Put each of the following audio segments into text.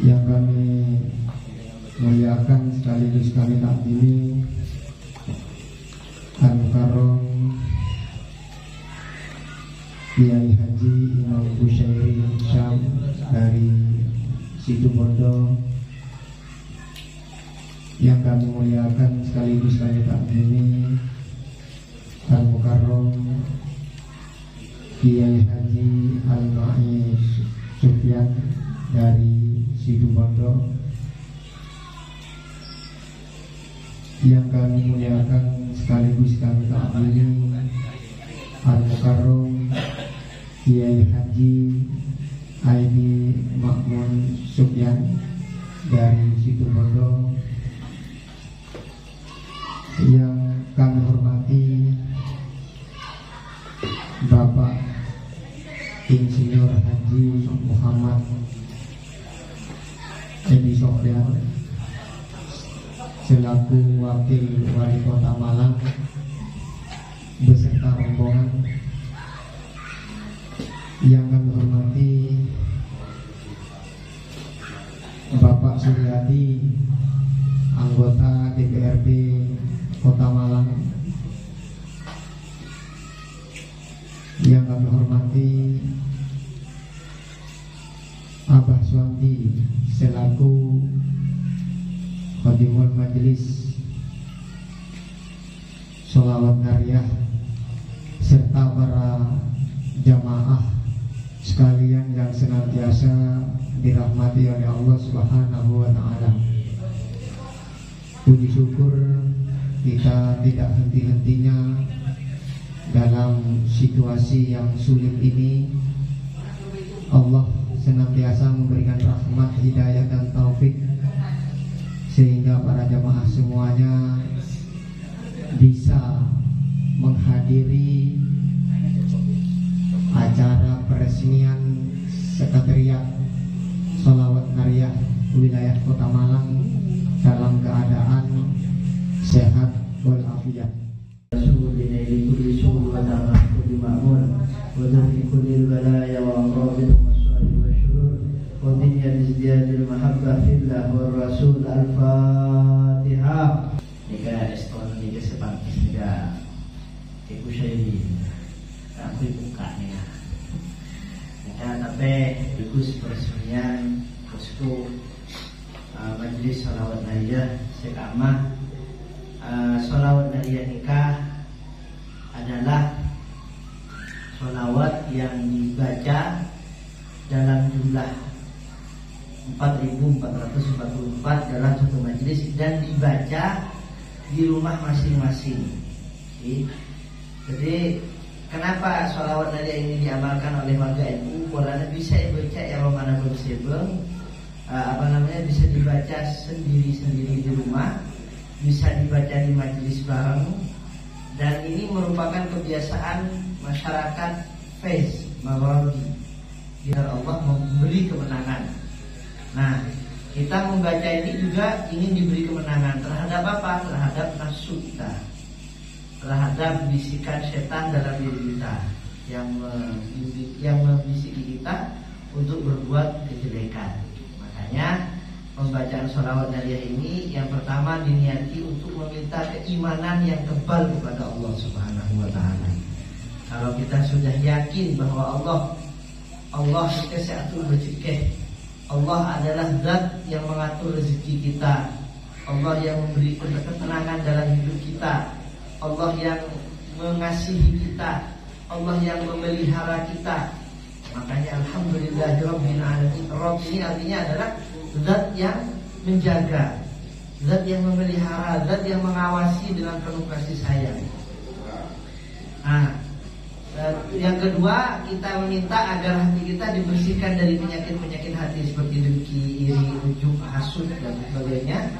Yang kami muliakan sekaligus kami takdimi Al-Mukarram Kiai Haji Imam Busyairi Syam dari Situbondo, yang kami muliakan sekaligus kami takdimi Al-Mukarram Kiai Haji Al-Ma'i Sufyan dari Situbondo, yang kami muliakan sekaligus kami takdimi Al-Mukarram Kiai Haji Aidi Makmun Sufyan dari Situbondo, yang kami hormati Bapak Insinyur Haji Muhammad Edi Sofyan selaku Wakil Wali Kota Malang beserta rombongan, yang kami hormati Bapak Suryadi, anggota DPRD Kota Malang, yang kami hormati Abah Suwandi selaku Khadimul Majelis Sholawat Nariyah, serta para jamaah sekalian yang senantiasa dirahmati oleh Allah Subhanahu wa Ta'ala. Puji syukur kita tidak henti-hentinya dalam situasi yang sulit ini. Allah senantiasa memberikan rahmat, hidayah dan taufik sehingga para jamaah semuanya bisa menghadiri acara peresmian sekretariat wilayah Kota Malang dalam keadaan sehat walafiat. Jika eston jika sepantas jika ibu saya ini aku buka nih ya. Tapi bagus peresmian posko majelis sholawat nariyah sekamah. Sholawat nariyah nikah adalah sholawat yang dibaca dalam jumlah 4.444 dalam satu majelis dan dibaca di rumah masing-masing. Jadi kenapa sholawat nariyah ini diamalkan oleh warga NU? Karena bisa dibaca yang mana bersebeng, bisa dibaca sendiri-sendiri di rumah, bisa dibaca di majelis bareng, dan ini merupakan kebiasaan masyarakat Fez Maghribi biar Allah memberi kemenangan. Nah, kita membaca ini juga ingin diberi kemenangan terhadap apa? Terhadap nafsu kita, terhadap bisikan setan dalam diri kita yang membisiki kita untuk berbuat kejelekan. Makanya pembacaan sholawat nariyah ini yang pertama diniati untuk meminta keimanan yang tebal kepada Allah Subhanahu wa taala. Kalau kita sudah yakin bahwa Allah itu rezeki, Allah adalah zat yang mengatur rezeki kita, Allah yang memberi ketenangan dalam hidup kita, Allah yang mengasihi kita, Allah yang memelihara kita. Makanya alhamdulillahirabbil alamin. Rabb ini artinya adalah zat yang menjaga, zat yang memelihara, zat yang mengawasi dengan penuh kasih sayang. Nah, yang kedua, kita meminta agar hati kita dibersihkan dari penyakit-penyakit hati seperti dengki, iri, ujub, hasud dan sebagainya,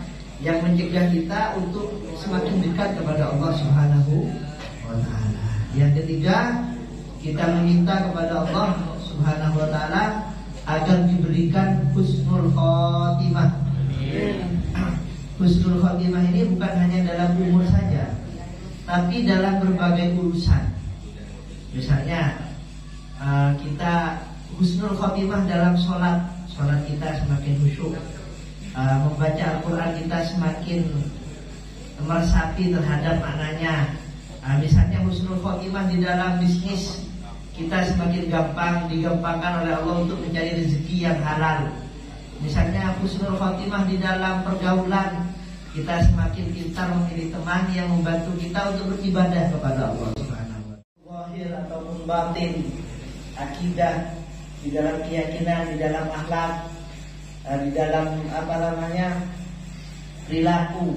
yang mencegah kita untuk semakin dekat kepada Allah Subhanahu wa taala. Yang ketiga, kita meminta kepada Allah Subhanahu wa taala agar diberikan husnul khotimah. Husnul khotimah ini bukan hanya dalam umur saja, tapi dalam berbagai urusan. Misalnya kita husnul khotimah dalam sholat kita semakin khusyuk, membaca Al-Quran kita semakin meresapi terhadap maknanya. Misalnya husnul khotimah di dalam bisnis, kita semakin digampangkan oleh Allah untuk mencari rezeki yang halal. Misalnya husnul khotimah di dalam pergaulan, kita semakin pintar memilih teman yang membantu kita untuk beribadah kepada Allah Subhanahu wa taala. Zahir ataupun batin, akidah, di dalam keyakinan, di dalam akhlak, di dalam perilaku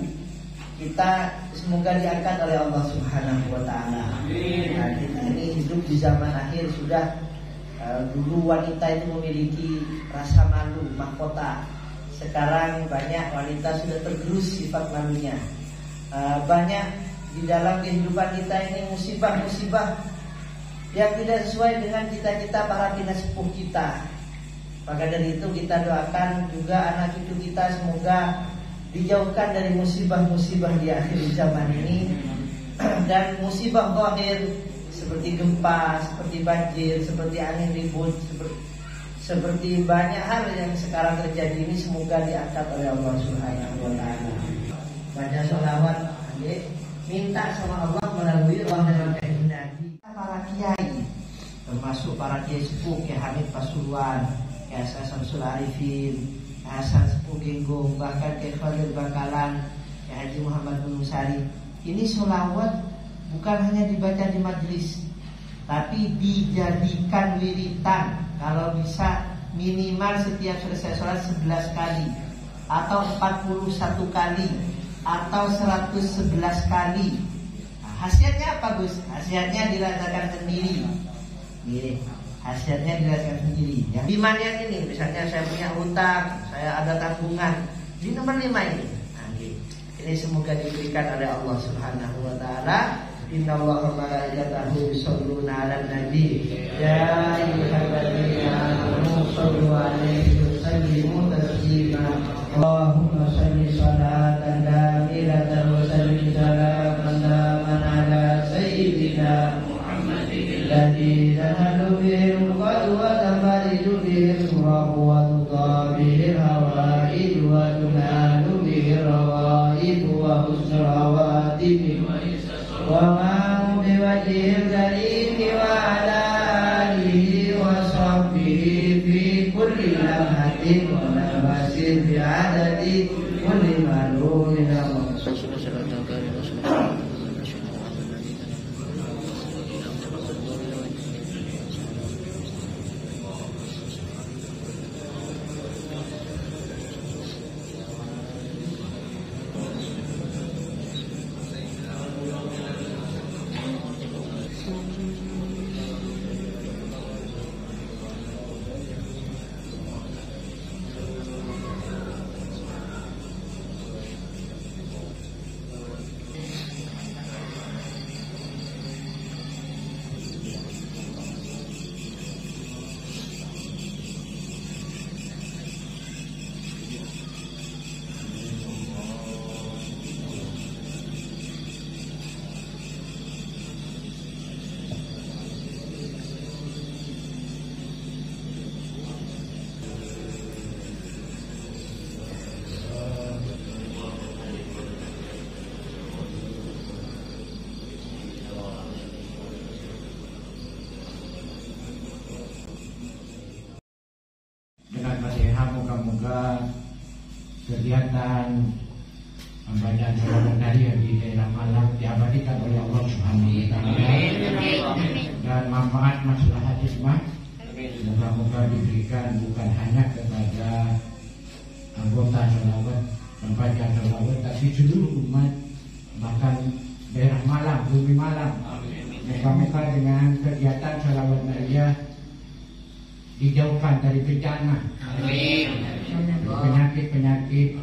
kita semoga diangkat oleh Allah Subhanahu wa taala. Nah, kita ini hidup di zaman akhir sudah. Dulu wanita itu memiliki rasa malu, mahkota. Sekarang banyak wanita sudah tergerus sifat malunya. Banyak di dalam kehidupan kita ini musibah-musibah yang tidak sesuai dengan cita-cita para tina sepuh kita. Maka dari itu kita doakan juga anak cucu kita semoga dijauhkan dari musibah-musibah di akhir zaman ini. Dan musibah zahir seperti gempa, seperti banjir, seperti angin ribut, seperti banyak hal yang sekarang terjadi ini semoga diangkat oleh Allah Subhanahu wa taala. Baca sholawat, minta sama Allah melalui Allah dengan kehendak para kiai, termasuk para kiai sepuh Kiai Hamid Pasuruan, Kiai Samsul Arifin, Hasan Sepuh Genggong, bahkan Kiai Khalil Bangkalan, Kiai Haji Muhammad bin Musari. Ini sholawat bukan hanya dibaca di majelis, tapi dijadikan wiritan. Kalau bisa minimal setiap selesai sholat 11 kali, atau 41 kali, atau 111 kali. Nah, hasilnya apa Gus? Hasilnya dirasakan sendiri. Hasilnya dirasakan sendiri. Yang 5 yang ini, misalnya saya punya hutang, saya ada tanggungan, di nomor 5 ini. Nah, ini semoga diberikan oleh Allah Subhanahu wa taala. Innallaha wa malaikatahu yusholluna 'alan nabi ya ayyuhalladzina amanu shollu 'alaihi wa sallimu taslima. Allahumma salli salatan kamilatan wa sallim salaman taman ala sayyidina Muhammadin alladhi tanhalu bihi al-qad wa tanfariju bihi al-surah wa tuta bihi al-hawaid wa tunalu bihi al-rawaid wa husnul awatib wa ma'u biwajhil karim wa ala alihi wa sahbihi fi kulli lamhatin wa nafasin fi adadi kulli malumin. Dengan Fatihah moga-moga kegiatan pembacaan surah tadi di daerah Malang diabadikan oleh Allah Subhanahu wa taala dan manfaat maslahat hikmah moga-moga diberikan bukan hanya kepada anggota sholawat pembaca sholawat tapi seluruh umat bahkan daerah Malang, bumi Malang. Moga-moga dengan kegiatan sholawat nariyah dijauhkan dari bencana, dari penyakit-penyakit,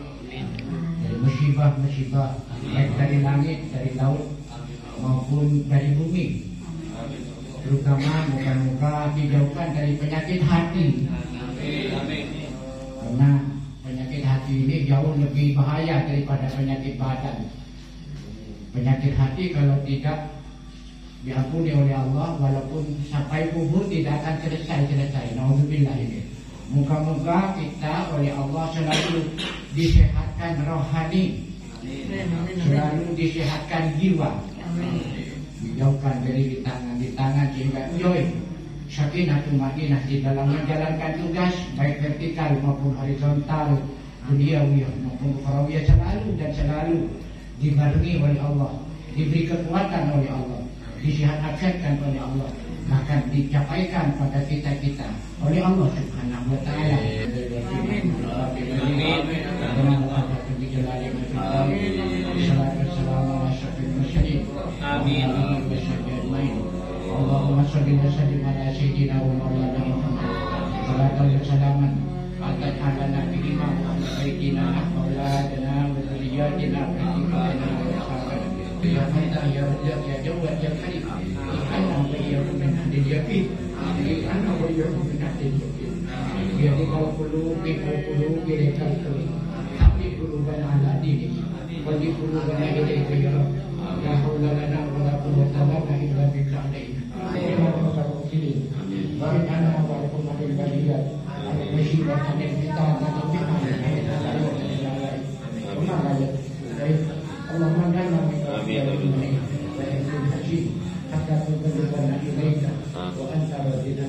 dari musibah-musibah, baik dari langit, dari laut maupun dari bumi. Terutama moga-moga dijauhkan dari penyakit hati. Karena penyakit hati ini jauh lebih bahaya daripada penyakit badan. Penyakit hati kalau tidak diampuni oleh Allah, walaupun sampai kubur tidak akan selesai. Nauzubillah ini. Moga-moga kita oleh Allah selalu disehatkan rohani, selalu disehatkan jiwa, dijauhkan dari di tangan sehingga enjoy sakinah tumadinah di dalam menjalankan tugas baik vertikal maupun horizontal, duniawi maupun ukhrawiyah, selalu dibarengi oleh Allah, diberi kekuatan oleh Allah, disehatkan oleh Allah, bahkan dicapaikan pada kita oleh Allah Subhanahu wa taala. Amin. Allahumma shalli wa sallim ala sayyidina wa maulana Muhammad. Salatan wa salaman ala nabiyina Muhammad sayyidina mauladana wa dzurriyyatina wa ya Fatah ya Razzaq ya Jawad ya Karim, ana wa iyyakum min ahlil yaqin, ana wa iyyakum min ahlil yaqin. Ya dikal qulubi qulubi lekal qulubi, habbi qulubana ala dinik, wa di qulubana ilayka ya Rabb. La haula lana wa la quwwata lana illa bika alayna. Ya Rabbal alamin. Wa ana wa lakum min baliyat, musibah min fitan wa fitnah. Allahumma janna amin haji hatta tuqaddirna ilaika wa anta radina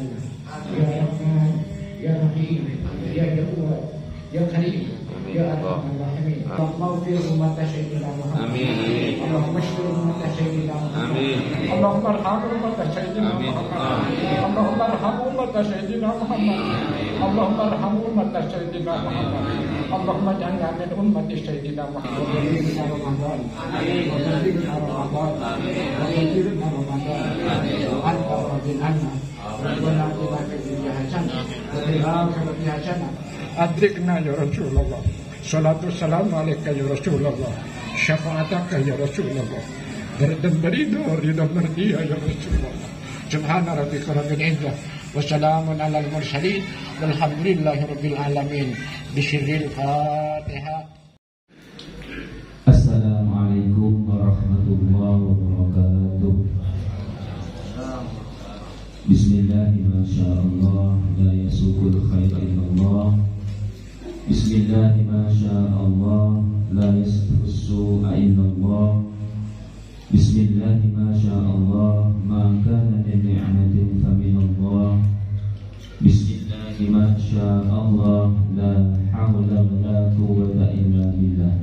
ya Rahman ya Rahim ya Jawad ya Karim ya Arhamar Rahimin. Allahumma fir umat sayyidina Muhammad, amin. Allahumma shfir umat sayyidina Muhammad, amin. Allahumma arham umat sayyidina Muhammad, Allahumma arham umat sayyidina Muhammad, Allahumma arham umat sayyidina Muhammad, Allahumma ja'alna min ummati sayyidina Muhammad. Ramadan, amin. Wa baligna Ramadan, amin. Wa baligna Ramadan, amin. Anta radina Rabbana atina fid dunya hasanah wa fil akhirati hasanah. Adrikna ya Rasulullah. Salatu salam alaika ya Rasulullah. Syafaataka ya Rasulullah. Ridha mardia ya Rasulullah. Subhana rabbika rabbil izzah wassalamun alal mursalin walhamdulillahi rabbil alamin. Bisirril Fatihah. Assalamualaikum warahmatullahi wabarakatuh. Bismillahi masyaallah la yasukul khair illallah. Bismillahi masyaallah la yasfus su'a illallah. Bismillahi masyaallah ma kana min ni'matin faminallah. Bismillahi masyaallah la hawla wala quwwata illa billah.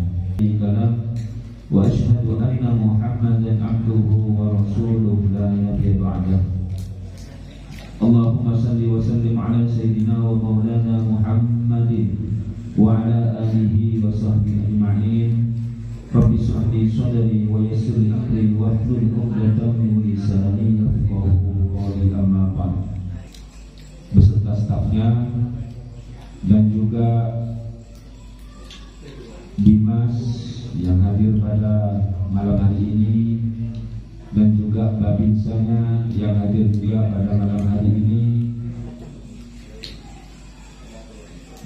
Wa asyhadu anna Muhammadan abduhu wa rasuluhu la nabiyya ba'dah. Allahumma salli wa sallim ala sayyidina wa maulana Muhammadin wa ala alihi wa sahbihi ajma'in. Rabbi shrah li sadri wa yassir li amri wahlul 'uqdatam min lisani yafqahu qawli. Amma ba'd. Beserta stafnya dan juga Dimas yang hadir pada malam hari ini dan juga babinsanya yang hadir juga pada malam hari ini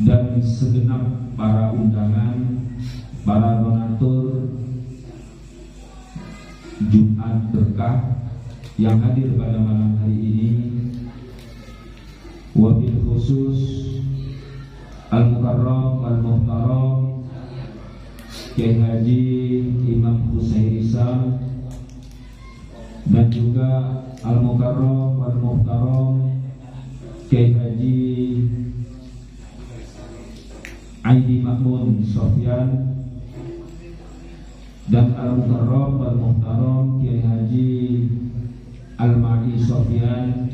dan segenap para undangan, para donatur Jumat Berkah yang hadir pada malam hari ini, wabil khusus Al-Mukarram Al-Muhtaram Kiai Haji Imam Husairisa dan juga Al-Mukarram Al-Muhtaram Kiai Haji Aidi Makmun Sofyan dan Al-Mukarram Al-Muhtaram Kiai Haji Al-Ma'i Sofyan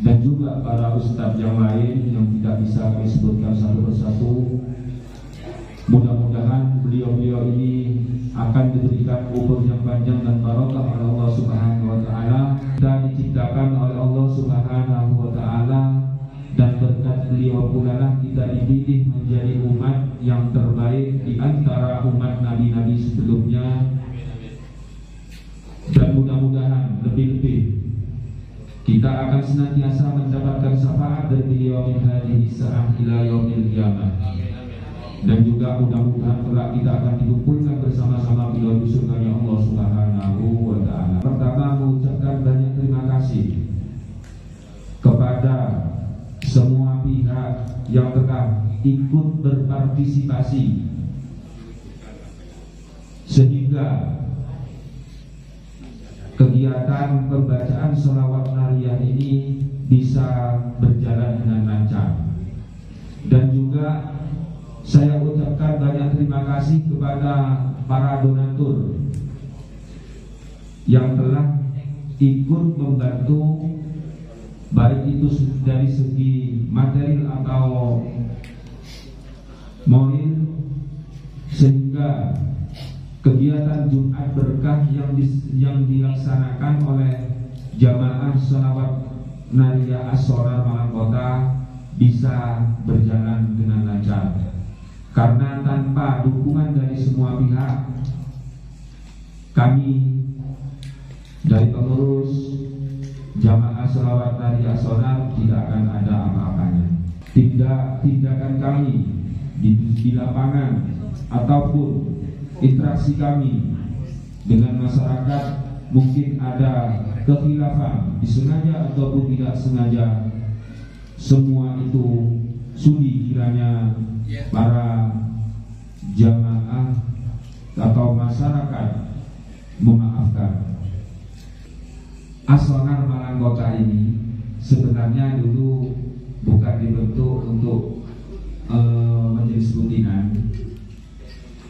dan juga para ustadz yang lain yang tidak bisa kami sebutkan satu persatu. Mudah-mudahan beliau-beliau ini akan diberikan umur yang panjang dan barokah oleh Allah Subhanahu wa taala, dan diciptakan oleh Allah Subhanahu wa taala, dan berkat beliau pula lah kita dipilih menjadi umat yang terbaik di antara umat nabi-nabi sebelumnya. Dan mudah-mudahan lebih-lebih kita akan senantiasa mendapatkan syafaat dari beliau min hadhihi sa'ah ila yaumil qiyamah. Dan juga mudah-mudahan kelak kita akan dikumpulkan bersama-sama beliau di surganya Allah Subhanahu wa taala. Pertama, mengucapkan banyak terima kasih kepada semua pihak yang telah ikut berpartisipasi sehingga kegiatan pembacaan sholawat nariyah ini bisa berjalan dengan lancar. Dan juga saya ucapkan banyak terima kasih kepada para donatur yang telah ikut membantu, baik itu dari segi material atau moral, sehingga kegiatan Jumat Berkah yang dilaksanakan oleh jamaah sholawat nariyah As-Sonar Malang Kota bisa berjalan dengan lancar. Karena tanpa dukungan dari semua pihak, kami dari pengurus jamaah sholawat nariyah As-Sonar tidak akan ada apa-apanya. Tindakan kami di lapangan ataupun interaksi kami dengan masyarakat mungkin ada kekhilafan, disengaja ataupun tidak sengaja, semua itu sudi kiranya para jamaah atau masyarakat memaafkan. As-Sonar Malang Kota ini sebenarnya dulu bukan dibentuk untuk majelis rutinan.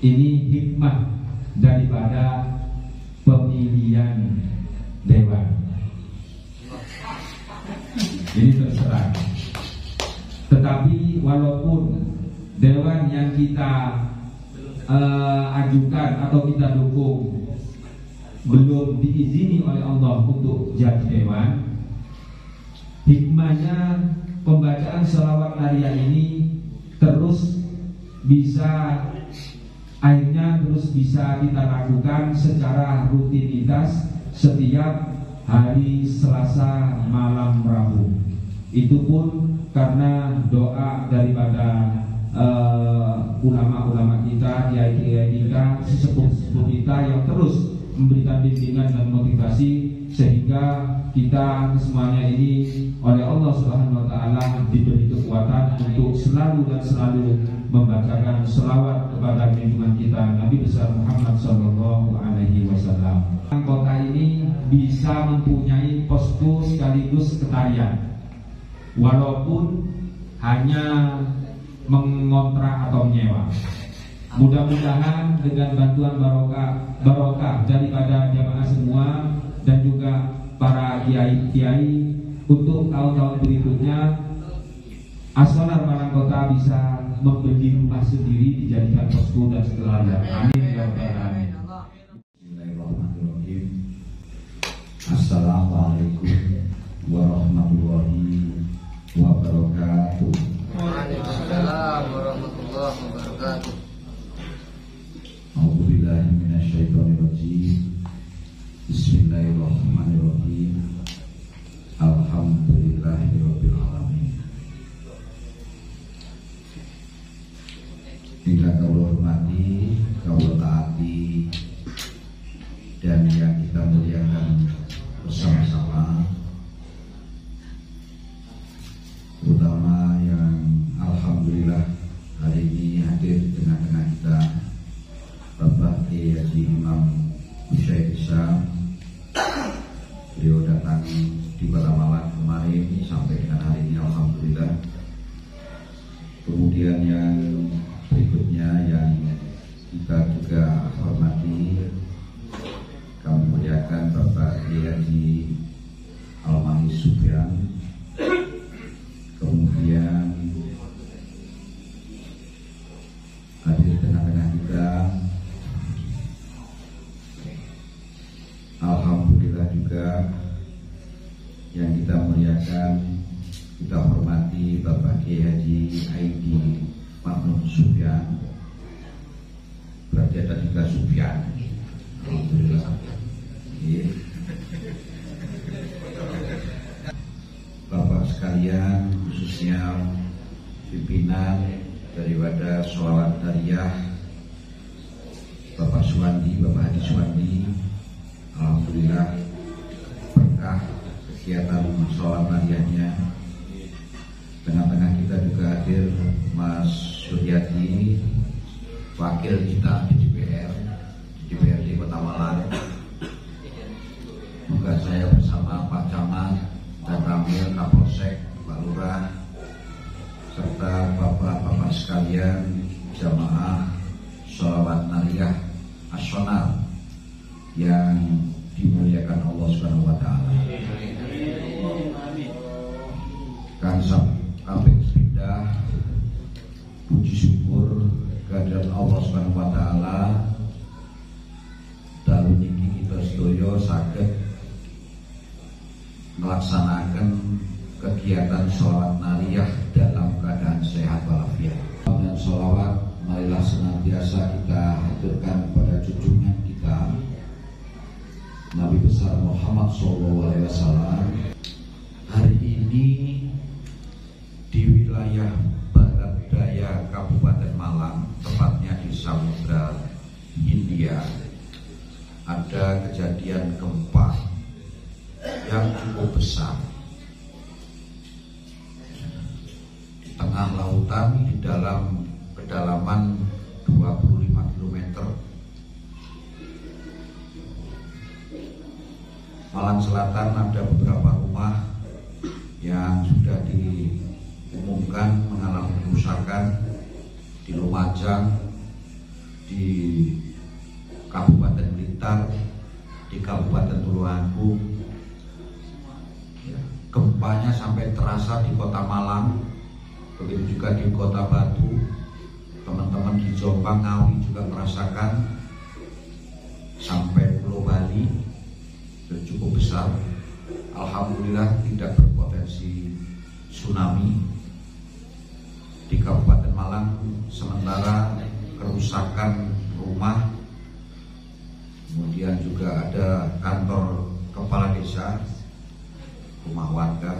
Ini hikmah daripada pemilihan dewan. Ini terserah. Tetapi walaupun dewan yang kita ajukan atau kita dukung belum diizini oleh Allah untuk jadi dewan, hikmahnya pembacaan sholawat nariyah ini terus bisa kita lakukan secara rutinitas setiap hari Selasa malam Rabu. Itu pun karena doa daripada ulama-ulama kita, kiai-kiai kita, sesepuh-sesepuh kita yang terus memberikan bimbingan dan motivasi, sehingga kita semuanya ini oleh Allah Subhanahu wa taala diberi kekuatan untuk selalu dan selalu membacakan selawat kepada junjungan kita Nabi besar Muhammad sallallahu alaihi wasallam. Kota ini bisa mempunyai posko sekaligus sekretariat, walaupun hanya mengontrak atau menyewa. Mudah-mudahan dengan bantuan barokah daripada jamaah semua dan juga para kiai-kiai, untuk tahun-tahun berikutnya As-Sonar Malang Kota bisa membeli rumah sendiri, dijadikan posko dan sekretariat. Amin ya rabbal alamin. Bismillahirrahmanirrahim. Assalamualaikum warahmatullahi wabarakatuh. Waalaikumsalam warahmatullahi wabarakatuh. A'udzubillahi minasyaitonirrajim. Bismillahirrahmanirrahim. Alhamdulillahirabbil alamin. Ingkang kawula hormati, kawula taati, dan yang kita muliakan bersama-sama, terutama yang alhamdulillah hari ini hadir di tengah-tengah kita, Bapak Kiai Haji Imam Syekh Isam. Beliau datang di Kota Malang kemarin sampai dengan hari ini alhamdulillah. Kemudian yang berikutnya yang kita juga hormati, kami muliakan Bapak Kiai Haji Almani Sufyan. Kemudian hadir di tengah-tengah kita alhamdulillah juga yang kita muliakan, kita hormati Bapak Kiai Haji Aidi Makmun Sufyan. Berarti ada 3 Sufyan. Alhamdulillah. Bapak sekalian, khususnya pimpinan daripada Sholawat Dariyah, Bapak Suwandi, Bapak Haji Suwandi, alhamdulillah berkah kegiatan Sholawat Dariyahnya. Tengah-tengah kita juga hadir Mas Suryadi, wakil kita di DPRD Kota Malang. Juga saya bersama Pak Camat dan Ramil Kapolsek, Pak Lurah, serta bapak-bapak sekalian jamaah Sholawat Dariyah As-Sonar yang dimuliakan Allah Subhanahu wa taala. Kang kabeh sepindah puji syukur kehadirat Allah Subhanahu wa taala, dalu niki kita sedaya saged melaksanakan kegiatan Sholawat Dariyah dalam keadaan sehat walafiat. Dan sholawat marilah senantiasa kita haturkan pada junjungan kita Nabi besar Muhammad SAW. Hari ini di wilayah barat daya Kabupaten Malang, tepatnya di Samudra Hindia, ada kejadian gempa yang cukup besar di tengah lautan, di dalam kedalaman 25 km. Malang Selatan ada beberapa rumah yang sudah diumumkan mengalami kerusakan, di Lumajang, di Kabupaten Blitar, di Kabupaten Tulungagung. Gempanya sampai terasa di Kota Malang, begitu juga di Kota Batu. Teman-teman di Jombang, Ngawi juga merasakan, sampai Pulau Bali cukup besar. Alhamdulillah tidak berpotensi tsunami. Di Kabupaten Malang sementara kerusakan rumah, kemudian juga ada kantor kepala desa, rumah warga.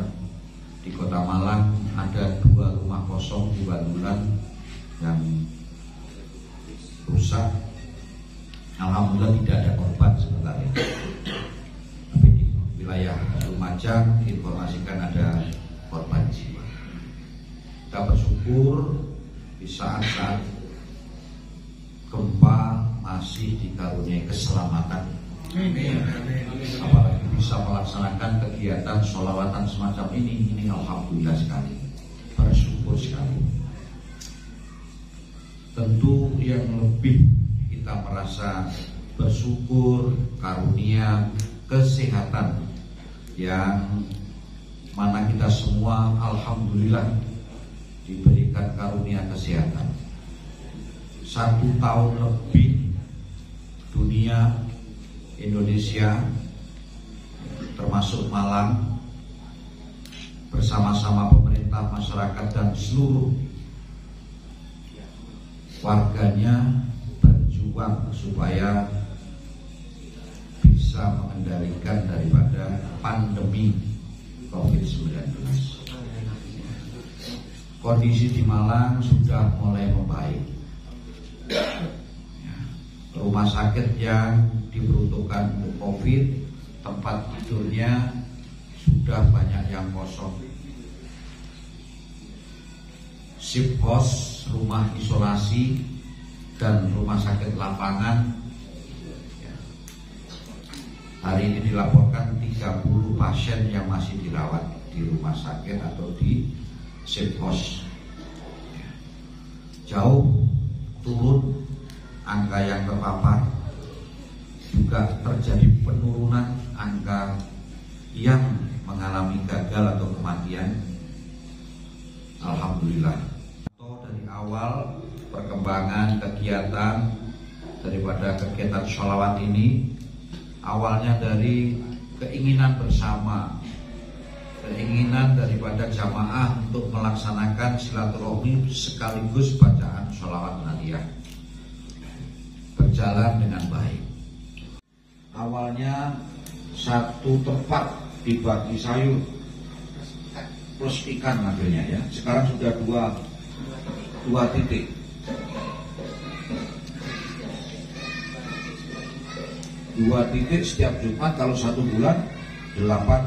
di Kota Malang ada 2 rumah kosong di Bandulan yang rusak. Alhamdulillah tidak ada korban sebenarnya. Tapi di wilayah Lumajang diinformasikan ada korban jiwa. Kita bersyukur di saat-saat gempa masih dikaruniai keselamatan. Apalagi bisa melaksanakan kegiatan sholawatan semacam ini alhamdulillah sekali, bersyukur sekali. Tentu yang lebih kita merasa bersyukur karunia kesehatan yang mana kita semua alhamdulillah diberikan karunia kesehatan. 1 tahun lebih dunia, Indonesia termasuk Malang bersama-sama pemerintah, masyarakat dan seluruh warganya berjuang supaya bisa mengendalikan daripada pandemi COVID-19. Kondisi di Malang sudah mulai membaik. Rumah sakit yang diperuntukkan untuk COVID, tempat tidurnya sudah banyak yang kosong. Sipos, rumah isolasi dan rumah sakit lapangan hari ini dilaporkan 30 pasien yang masih dirawat di rumah sakit atau di Sipos. Jauh turun angka yang terpapar, juga terjadi penurunan angka yang mengalami gagal atau kematian. Alhamdulillah. Dari awal perkembangan kegiatan daripada kegiatan sholawat ini awalnya dari keinginan bersama, keinginan daripada jamaah untuk melaksanakan silaturahmi sekaligus bacaan sholawat nariyah berjalan dengan baik. Awalnya 1 tempat dibagi sayur plus ikan hasilnya ya. Sekarang sudah 2 titik. Dua titik setiap Jumat, kalau 1 bulan 8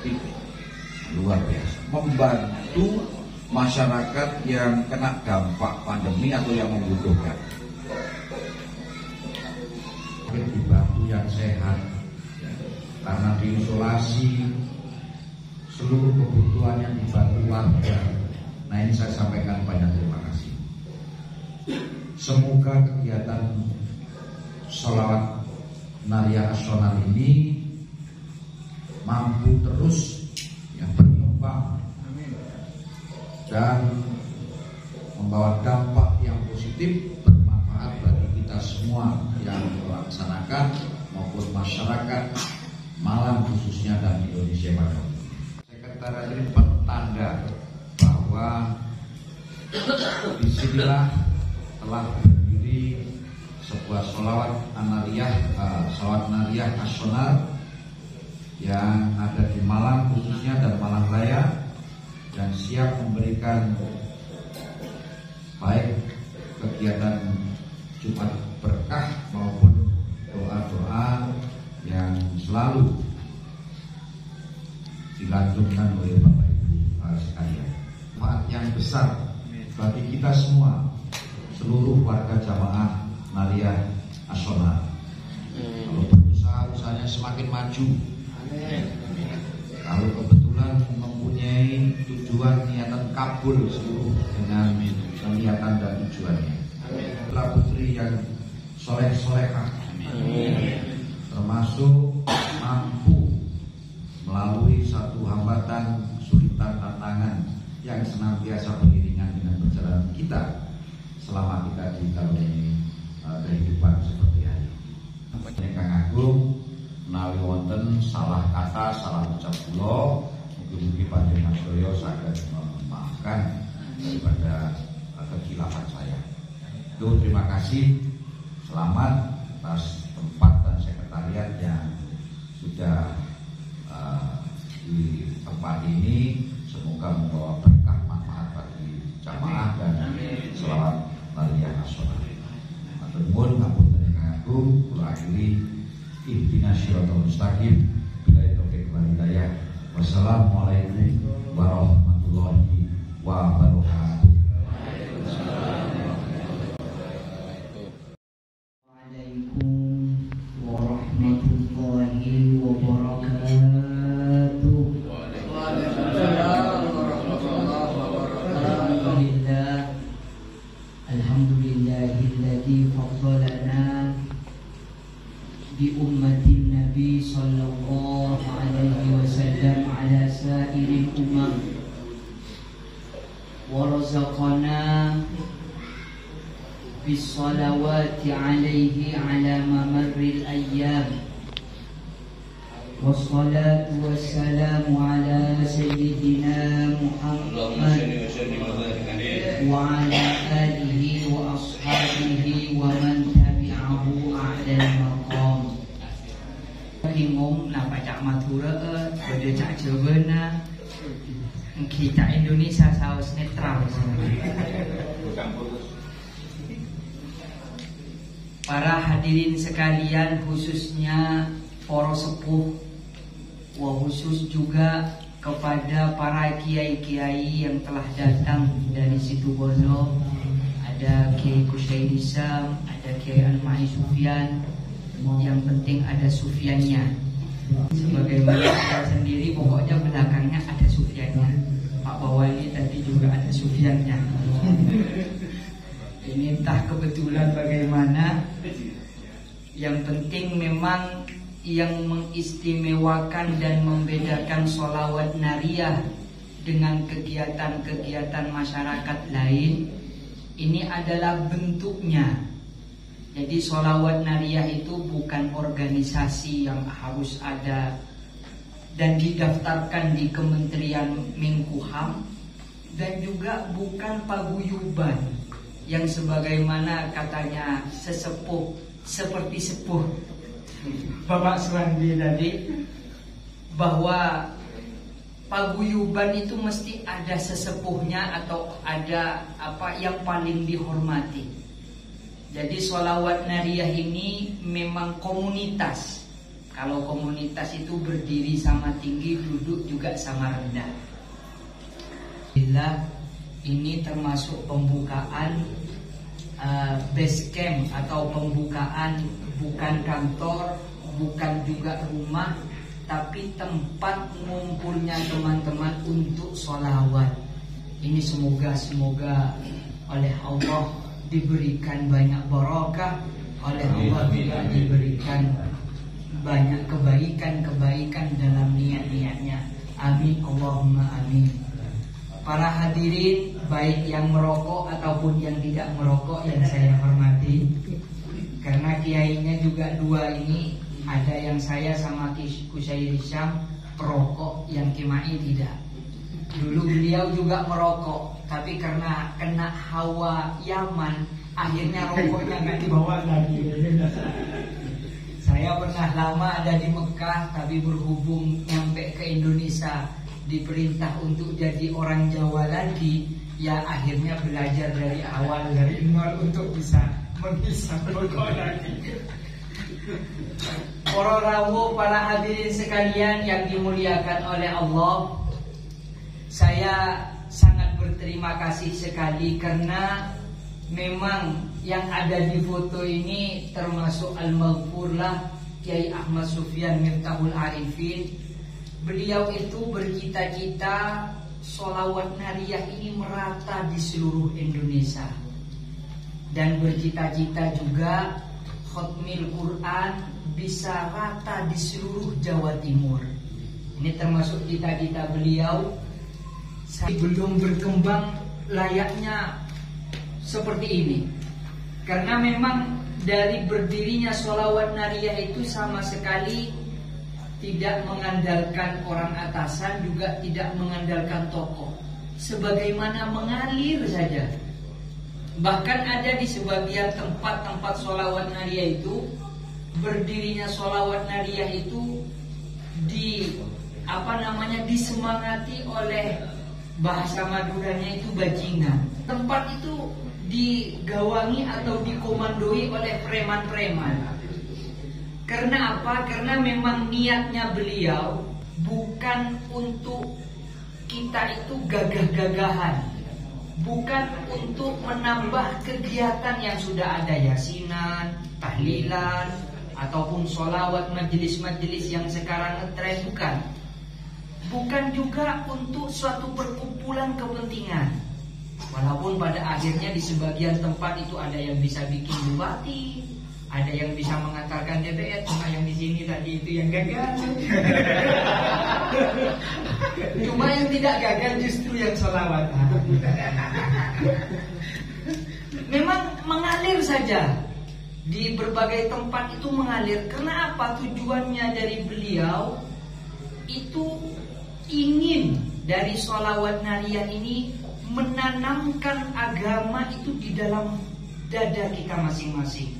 titik. Luar biasa. Membantu masyarakat yang kena dampak pandemi atau yang membutuhkan. Dibantu yang sehat ya, karena diisolasi seluruh kebutuhan yang dibantu warga. Nah ini saya sampaikan banyak terima kasih. Semoga kegiatan sholawat nariyah nasional ini mampu terus ya, berkembang dan membawa dampak yang positif, bermanfaat bagi kita semua yang melaksanakan maupun masyarakat Malang khususnya dan Indonesia pada umumnya. Sekretariat ini pertanda bahwa disinilah telah berdiri sebuah sholawat nariyah nasional yang ada di Malang khususnya dan Malang Raya, dan siap memberikan baik kegiatan Jumat berkah maupun doa-doa yang selalu dilantunkan oleh Bapak Ibu sekalian. Manfaat yang besar bagi kita semua, seluruh warga jamaah nariyah nasional. Kalau berusaha usahanya semakin maju. Kalau kebetulan mempunyai tujuan niatan kabul seluruh dengan niatan dan tujuannya. Putra putri yang soleh-solehah, termasuk mampu melalui satu hambatan, kesulitan, tantangan yang senantiasa beriringan dengan perjalanan kita selama kita di tahun ini kehidupan seperti hari ini. Kang Agung menawi wonten salah kata, salah ucap kula, mugi-mugi panjenengan sedaya saged memaafkan daripada kekhilafan saya. Itu terima kasih, selamat atas tempat dan sekretariat yang sudah di tempat ini. Semoga ihdinas siratal mustaqim. Billahi taufiq wal hidayah. Wassalamualaikum warahmatullahi wabarakatuh. Warahmatullahi wabarakatuh. Alhamdulillahilladzi faddalana bi ummatin Nabi sallallahu alaihi wasallam ala sairil umam wa razaqana bis salawati alaihi ala mamarril ayyam. Wassalatu wassalamu ala sayyidina Muhammad wa ala alihi wa ashabihi wa man tabi'ahu a'lal maqam. Bingung nak baca matura pada cak Jawa kita Indonesia saus netral. Para hadirin sekalian, khususnya para sepuh, wa khusus juga kepada para kiai-kiai yang telah datang dari Situbondo. Ada Kiai Kusyair Isam, ada Kiai Al-Ma'i Sufyan. Yang penting ada Sufyannya. Sebagaimana saya sendiri, pokoknya belakangnya ada Sufyannya. Pak Bawali tadi juga ada Sufyannya. Ini entah kebetulan bagaimana. Yang penting memang yang mengistimewakan dan membedakan sholawat nariyah dengan kegiatan-kegiatan masyarakat lain, ini adalah bentuknya. Jadi sholawat nariyah itu bukan organisasi yang harus ada dan didaftarkan di Kementerian Menkumham, dan juga bukan paguyuban yang sebagaimana katanya sesepuh seperti sepuh Bapak Suwandi tadi, bahwa paguyuban itu mesti ada sesepuhnya atau ada apa yang paling dihormati. Jadi sholawat nariyah ini memang komunitas. Kalau komunitas itu berdiri sama tinggi, duduk juga sama rendah. Bila ini termasuk pembukaan base camp atau pembukaan bukan kantor, bukan juga rumah, tapi tempat ngumpulnya teman-teman untuk sholawat. Ini semoga oleh Allah diberikan banyak barakah, oleh Allah juga diberikan banyak kebaikan dalam niat-niatnya. Amin, Allahumma amin. Para hadirin, baik yang merokok ataupun yang tidak merokok yang saya hormati, karena kiainya juga dua ini, ada yang saya sama Kusyair Isam perokok, yang Kimai tidak. Dulu beliau juga merokok, tapi karena kena hawa Yaman, akhirnya rokoknya nggak dibawa lagi. Saya pernah lama ada di Mekah, tapi berhubung nyampe ke Indonesia diperintah untuk jadi orang Jawa lagi, ya akhirnya belajar dari awal, dari nol untuk bisa menghisap rokok lagi. Para rawuh, para hadirin sekalian yang dimuliakan oleh Allah, saya sangat berterima kasih sekali karena memang yang ada di foto ini termasuk Al-Maghfurlah Kiai Ahmad Sufyan Miftahul Arifin. Beliau itu bercita-cita sholawat nariyah ini merata di seluruh Indonesia, dan bercita-cita juga khotmil Quran bisa rata di seluruh Jawa Timur. Ini termasuk cita-cita beliau. Saya belum berkembang layaknya seperti ini, karena memang dari berdirinya sholawat nariyah itu sama sekali tidak mengandalkan orang atasan, juga tidak mengandalkan tokoh, sebagaimana mengalir saja. Bahkan ada di sebagian tempat-tempat sholawat nariyah itu, berdirinya sholawat nariyah itu disemangati oleh bahasa Maduranya itu bajingan. Tempat itu digawangi atau dikomandoi oleh preman-preman. Karena apa? Karena memang niatnya beliau bukan untuk kita itu gagah-gagahan, bukan untuk menambah kegiatan yang sudah ada, yasinan, tahlilan, ataupun sholawat majelis-majelis yang sekarang ngetren, bukan. Bukan juga untuk suatu perkumpulan kepentingan. Walaupun pada akhirnya di sebagian tempat itu ada yang bisa bikin bupati, ada yang bisa mengantarkan DPR, cuma yang di sini tadi itu yang gagal. Cuma yang tidak gagal justru yang sholawat. Memang mengalir saja. Di berbagai tempat itu mengalir. Karena apa? Tujuannya dari beliau itu ingin dari sholawat nariyah ini menanamkan agama itu di dalam dada kita masing-masing.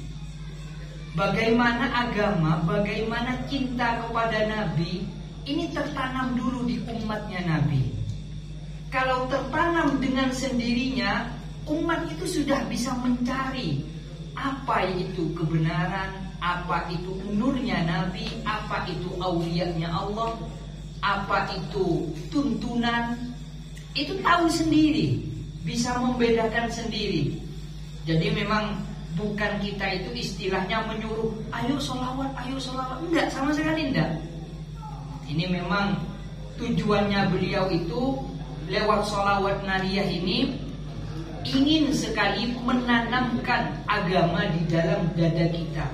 Bagaimana agama, bagaimana cinta kepada Nabi ini tertanam dulu di umatnya Nabi. Kalau tertanam dengan sendirinya, umat itu sudah bisa mencari apa itu kebenaran, apa itu nurnya Nabi, apa itu aulianya Allah, apa itu tuntunan. Itu tahu sendiri, bisa membedakan sendiri. Jadi memang bukan kita itu istilahnya menyuruh ayo sholawat, enggak, sama sekali enggak. Ini memang tujuannya beliau itu lewat sholawat nariyah ini ingin sekali menanamkan agama di dalam dada kita.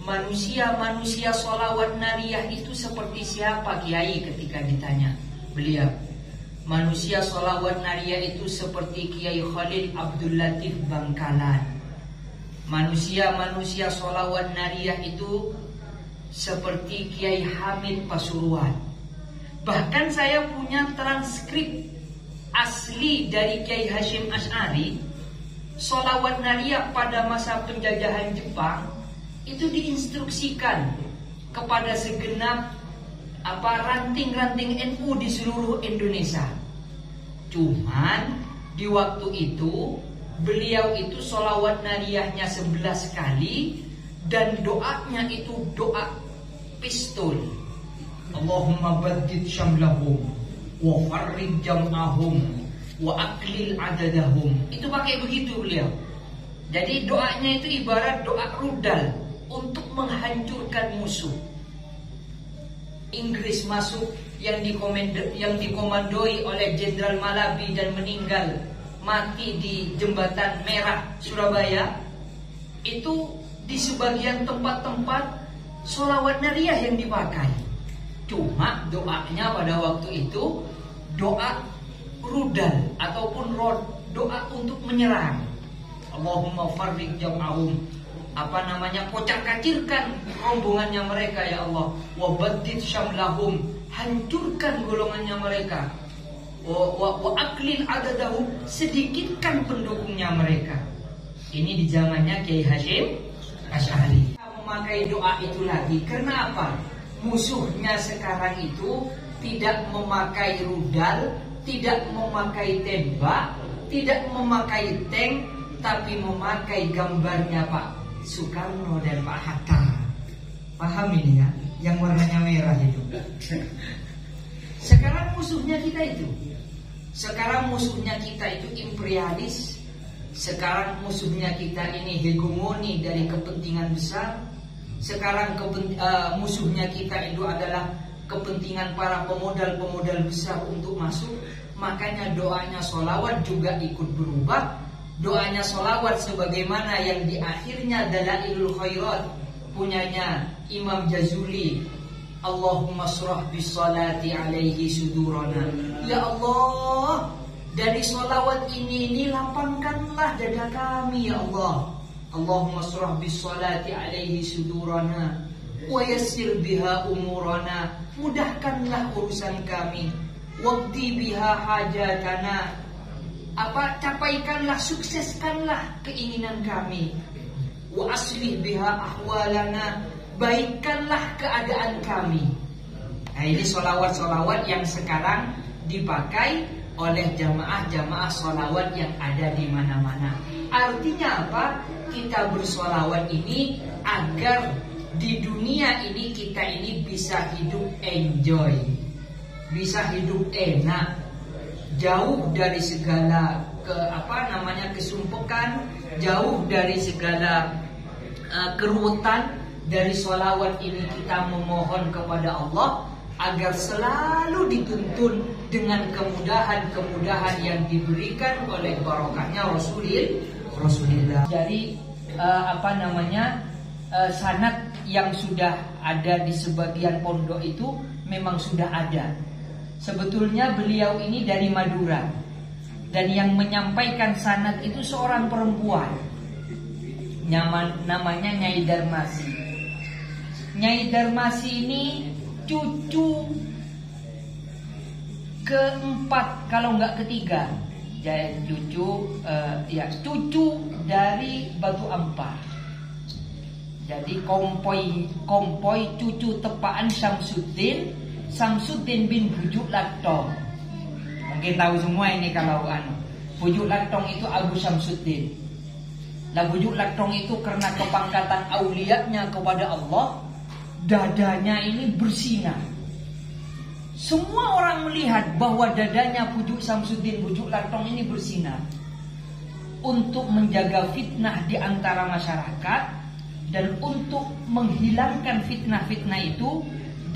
Manusia sholawat nariyah itu seperti siapa, Kiai? Ketika ditanya beliau, manusia sholawat nariyah itu seperti Kiai Khalil Abdul Latif Bangkalan. Manusia sholawat nariyah itu seperti Kiai Hamid Pasuruan. Bahkan saya punya transkrip asli dari Kiai Hashim Asy'ari. Sholawat nariyah pada masa penjajahan Jepang itu diinstruksikan kepada segenap ranting-ranting NU di seluruh Indonesia. Cuman di waktu itu beliau itu sholawat nariyahnya 11 kali dan doanya itu doa pistol. Allahumma baddid syamlahum wa farrid jam'ahum wa aklil adadahum. Itu pakai begitu beliau. Jadi doanya itu ibarat doa rudal untuk menghancurkan musuh. Inggris masuk yang dikomandoi oleh Jenderal Malabi dan meninggal mati di Jembatan Merah Surabaya. Itu di sebagian tempat-tempat sholawat nariyah yang dipakai. Cuma doanya pada waktu itu doa rudal ataupun doa untuk menyerang. Allahumma farriq jam'ahum, kocak-kacirkan rombongannya mereka ya Allah. Wa baddid syamlahum, hancurkan golongannya mereka. Wa aklil adadahum, sedikitkan pendukungnya mereka. Ini di zamannya Kiai Hashim Asy'ari. Memakai doa itu lagi karena apa? Musuhnya sekarang itu tidak memakai rudal, tidak memakai tembak, tidak memakai tank, tapi memakai gambarnya Pak Soekarno dan Pak Hatta. Paham ini ya? Yang warnanya merah itu. Sekarang musuhnya kita itu. Sekarang musuhnya kita itu imperialis. Sekarang musuhnya kita ini hegemoni dari kepentingan besar. Sekarang musuhnya kita itu adalah kepentingan para pemodal-pemodal besar untuk masuk. Makanya doanya sholawat juga ikut berubah. Doanya sholawat sebagaimana yang di akhirnya Dalailul Khairat punyanya Imam Jazuli. Allahumma shrah bis salati alaihi sudurana. Ya Allah, dari sholawat ini lapangkanlah dada kami ya Allah. Allahumma shrah bis salati alaihi sudurana wa yassir biha umurana, mudahkanlah urusan kami. Waqdi biha hajatana, capaikanlah, sukseskanlah keinginan kami. Wa aslih biha ahwalana, baikkanlah keadaan kami. Nah, ini sholawat-sholawat yang sekarang dipakai oleh jamaah-jamaah sholawat yang ada di mana-mana. Artinya apa? Kita bersholawat ini agar di dunia ini kita ini bisa hidup enjoy, bisa hidup enak, jauh dari segala kesumpekan, jauh dari segala keruwetan. Dari sholawat ini kita memohon kepada Allah agar selalu dituntun dengan kemudahan-kemudahan yang diberikan oleh barokahnya Rasulullah. Jadi sanad yang sudah ada di sebagian pondok itu memang sudah ada. Sebetulnya beliau ini dari Madura, dan yang menyampaikan sanad itu seorang perempuan, namanya Nyai Darmasi. Nyai Darmasi ini cucu keempat kalau enggak ketiga, jadi cucu dari Batu Ampar. Jadi kompoi cucu tepaan Samsuddin bin Bujuk Laktong. Mungkin tahu semua ini kalau Bujuk Laktong itu Abu Samsuddin. Nah, Bujuk Laktong itu karena kepangkatan aulianya kepada Allah, dadanya ini bersinar. Semua orang melihat bahwa dadanya Bujuk Samsuddin Bujuk Laktong ini bersinar. Untuk menjaga fitnah di antara masyarakat dan untuk menghilangkan fitnah-fitnah itu,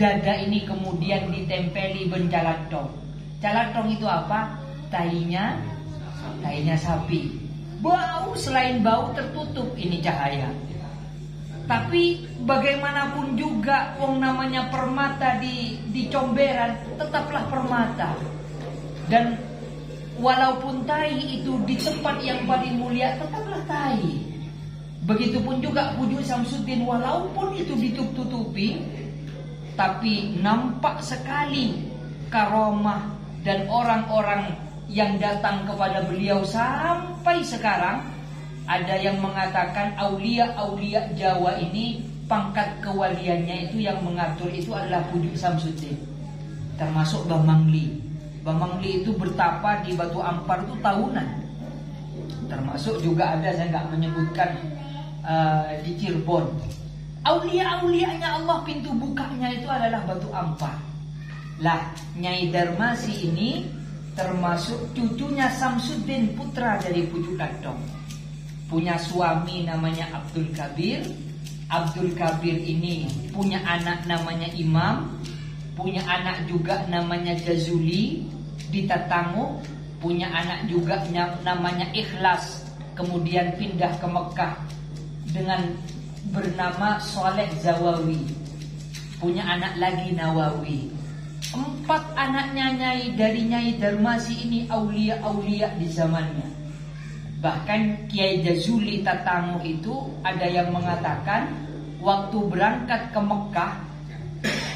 dada ini kemudian ditempeli bencalatong. Calatong itu apa? Tainya sapi. Bau, selain bau tertutup ini cahaya. Tapi bagaimanapun juga wong namanya permata di comberan tetaplah permata. Dan walaupun tai itu di tempat yang paling mulia tetaplah tai. Begitupun juga Bujuk Samsuddin, walaupun itu ditutup-tutupi, tapi nampak sekali karomah dan orang-orang yang datang kepada beliau sampai sekarang. Ada yang mengatakan aulia-aulia Jawa ini pangkat kewaliannya itu yang mengatur itu adalah Bujuk Samsuddin, termasuk Mbah Mangli. Mbah Mangli itu bertapa di Batu Ampar itu tahunan. Termasuk juga ada, saya nggak menyebutkan, di Cirebon. Aulia-aulianya Allah pintu bukanya itu adalah Batu Ampar. Lah, Nyai Darmasi ini termasuk cucunya Samsuddin, putra dari Bujuk Laktong. Punya suami namanya Abdul Kabir. Abdul Kabir ini punya anak namanya Imam, punya anak juga namanya Jazuli di Tatango, punya anak juga namanya Ikhlas, kemudian pindah ke Mekah dengan bernama Soleh Zawawi, punya anak lagi Nawawi. 4 anaknya dari Nyai Darmasi ini aulia-aulia di zamannya. Bahkan Kiai Jazuli Tatango itu ada yang mengatakan waktu berangkat ke Mekah,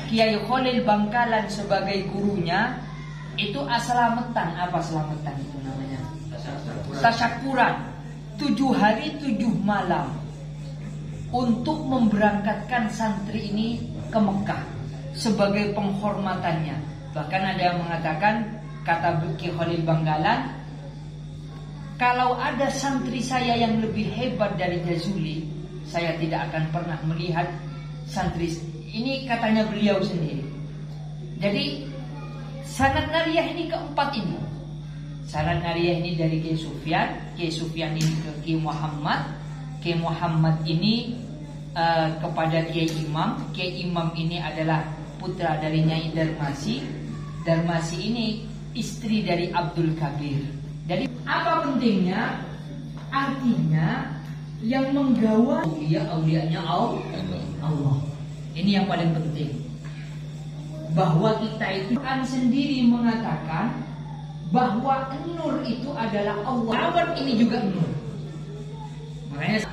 Kiai Khalil Bangkalan sebagai gurunya itu asalametan. Apa selamatan itu namanya? Tasyakuran. 7 hari 7 malam untuk memberangkatkan santri ini ke Mekah sebagai penghormatannya. Bahkan ada yang mengatakan, kata Kiai Khalil Bangkalan, kalau ada santri saya yang lebih hebat dari Jazuli, saya tidak akan pernah melihat santri ini, katanya beliau sendiri. Jadi sanad nariyah ini keempat ini. Sanad nariyah ini dari Kiai Sufyan ini ke Kiai Muhammad ini kepada Kiai Imam ini adalah putra dari Nyai Darmasi. Darmasi ini istri dari Abdul Kabir. Jadi apa pentingnya? Artinya yang menggawa aulianya Allah. Ini yang paling penting. Bahwa kita itu kan sendiri mengatakan bahwa nur itu adalah Allah. Awan ini juga nur. Makanya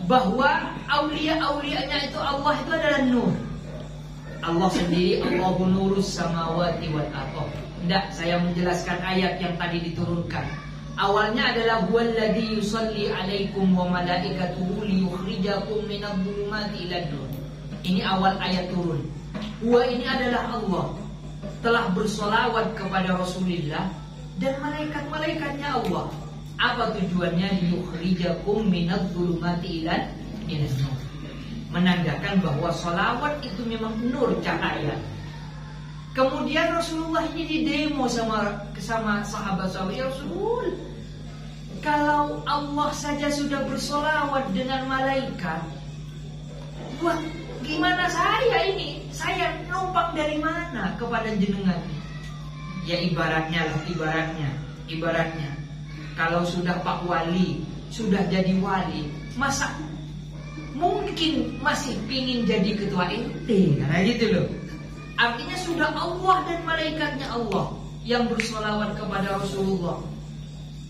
bahwa aulia-aulianya itu Allah itu adalah nur. Allah sendiri, Allahu nurus samawati wal ardh. Tidak, saya menjelaskan ayat yang tadi diturunkan. Awalnya adalah huwallazi yusalli alaikum wa malaikatuhu liyukhrijakum minadh-dhulumati ilan nur. Ini awal ayat turun. Huwa ini adalah Allah telah bersolawat kepada Rasulullah dan malaikat-malaikatnya Allah. Apa tujuannya? Liyukhrijakum minadh-dhulumati ilan nur. menandakan bahwa sholawat itu memang nur cahaya. Kemudian Rasulullah ini didemo sama sahabat-sahabat, ya Rasul, kalau Allah saja sudah bersolawat dengan malaikat, wah gimana saya ini? Saya numpang dari mana kepada jenengan? Ya ibaratnya kalau sudah Pak Wali, sudah jadi wali, masa mungkin masih pingin jadi ketua RT? Karena gitu loh. Artinya sudah Allah dan malaikatnya Allah yang bersolawat kepada Rasulullah.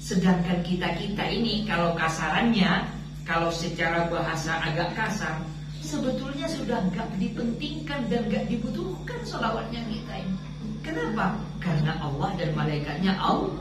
Sedangkan kita ini kalau kasarannya, kalau secara bahasa agak kasar, sebetulnya sudah gak dipentingkan dan gak dibutuhkan solawatnya kita ini. Kenapa? Karena Allah dan malaikatnya Allah.